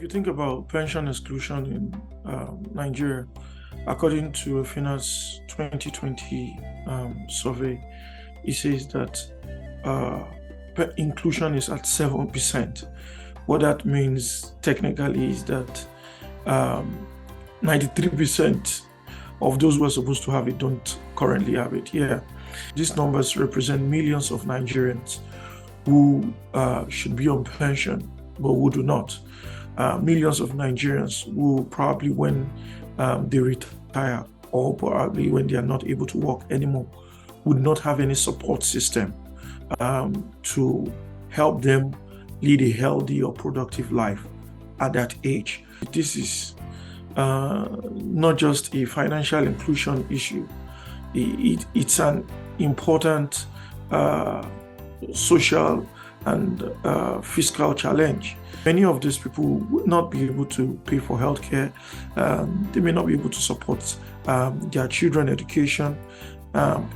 you think about pension exclusion in Nigeria, according to a Finance 2020 survey, it says that inclusion is at 7%. What that means technically is that 93% of those who are supposed to have it don't currently have it. Yeah, these numbers represent millions of Nigerians who should be on pension but who do not. Millions of Nigerians who probably when they retire or probably when they are not able to work anymore would not have any support system to help them lead a healthy or productive life at that age. This is not just a financial inclusion issue. It's an important social and fiscal challenge. Many of these people will not be able to pay for healthcare. They may not be able to support their children's education.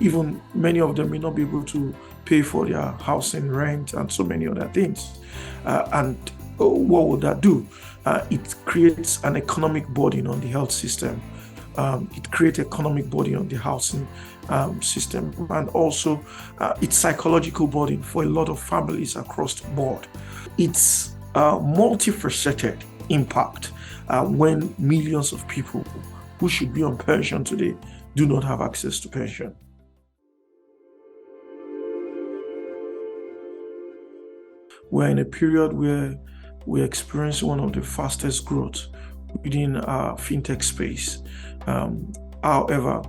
Even many of them may not be able to pay for their housing rent and so many other things. And what would that do? It creates an economic burden on the health system. It creates economic burden on the housing system, and also it's psychological burden for a lot of families across the board. It's a multifaceted impact when millions of people who should be on pension today do not have access to pension. We're in a period where we experience one of the fastest growth within our fintech space. However,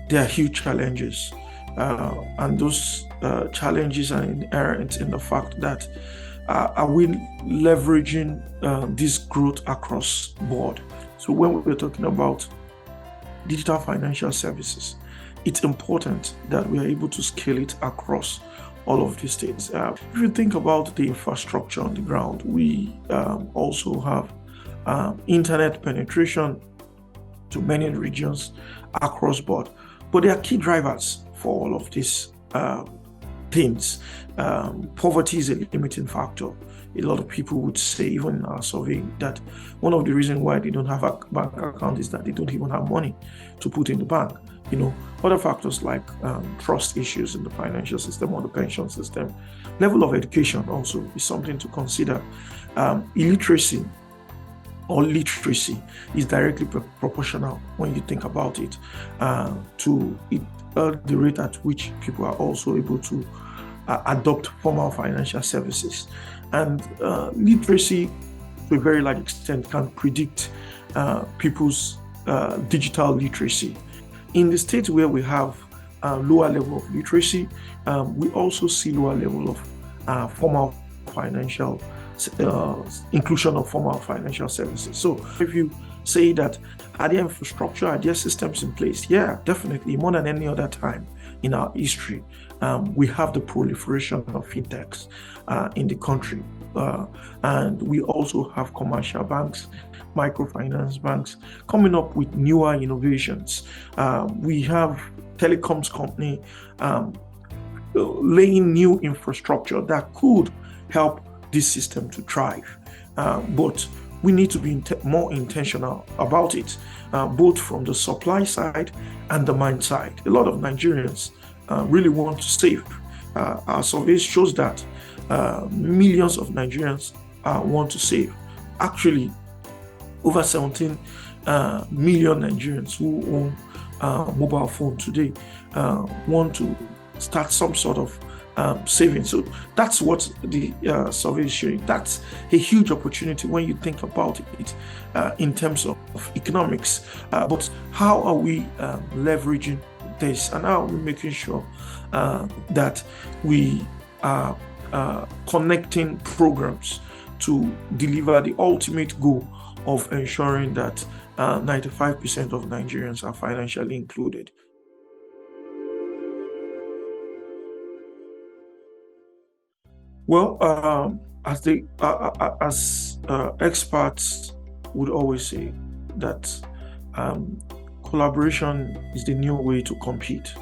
there are huge challenges, and those challenges are inherent in the fact that are we leveraging this growth across board? So when we're talking about digital financial services, it's important that we are able to scale it across all of these things. If you think about the infrastructure on the ground, we also have internet penetration to many regions across board. But there are key drivers for all of these things. Poverty is a limiting factor. A lot of people would say, even in our survey, that one of the reasons why they don't have a bank account is that they don't even have money to put in the bank. Other factors like trust issues in the financial system or the pension system. Level of education also is something to consider. Illiteracy or literacy is directly proportional when you think about it to the rate at which people are also able to adopt formal financial services. And literacy, to a very large extent, can predict people's digital literacy. In the states where we have lower level of literacy, we also see lower level of formal financial inclusion of formal financial services. So if you say that are there infrastructure, are there systems in place? Yeah, definitely. More than any other time in our history, we have the proliferation of fintechs in the country. And we also have commercial banks, microfinance banks coming up with newer innovations. We have telecoms company laying new infrastructure that could help this system to thrive. But we need to be more intentional about it, both from the supply side and the demand side. A lot of Nigerians really want to save. Our survey shows that millions of Nigerians want to save. Actually, over 17 million Nigerians who own mobile phone today want to start some sort of saving. So that's what the survey is showing. That's a huge opportunity when you think about it in terms of economics. But how are we leveraging this, and how are we making sure that we are connecting programs to deliver the ultimate goal of ensuring that 95% of Nigerians are financially included? Well, as experts would always say, that collaboration is the new way to compete.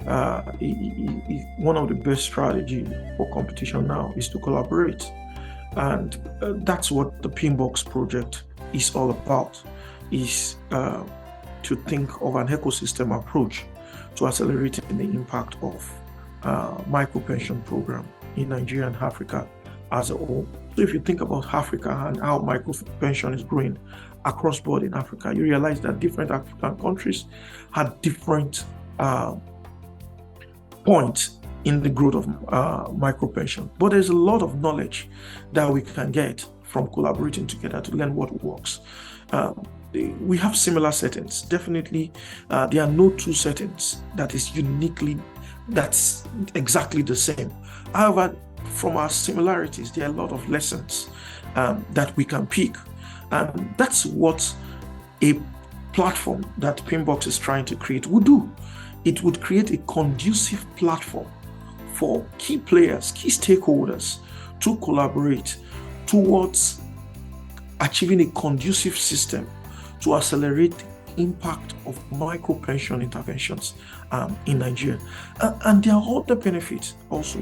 One of the best strategies for competition now is to collaborate. And that's what the pinBox project is all about, is to think of an ecosystem approach to accelerating the impact of micro pension program in Nigeria and Africa as a whole. So if you think about Africa and how micro pension is growing across board in Africa, you realize that different African countries had different points in the growth of micro pension. But there's a lot of knowledge that we can get from collaborating together to learn what works. We have similar settings. Definitely, there are no two settings that's exactly the same. However, from our similarities, there are a lot of lessons that we can pick. And that's what a platform that pinBox is trying to create would do. It would create a conducive platform for key players, key stakeholders to collaborate towards achieving a conducive system to accelerate the impact of micro pension interventions in Nigeria. And there are other benefits also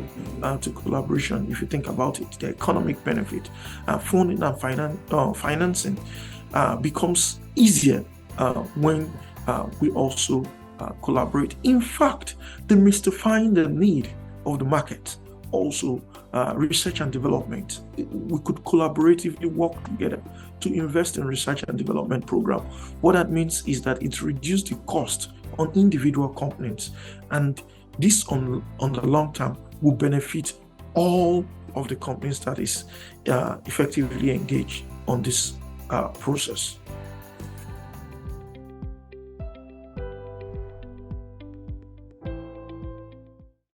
to collaboration. If you think about it, the economic benefit, funding and financing becomes easier when we also collaborate. In fact, demystifying the need of the market, also research and development. We could collaboratively work together to invest in research and development program. What that means is that it reduces the cost on individual companies, and this on the long term will benefit all of the companies that is effectively engaged on this process.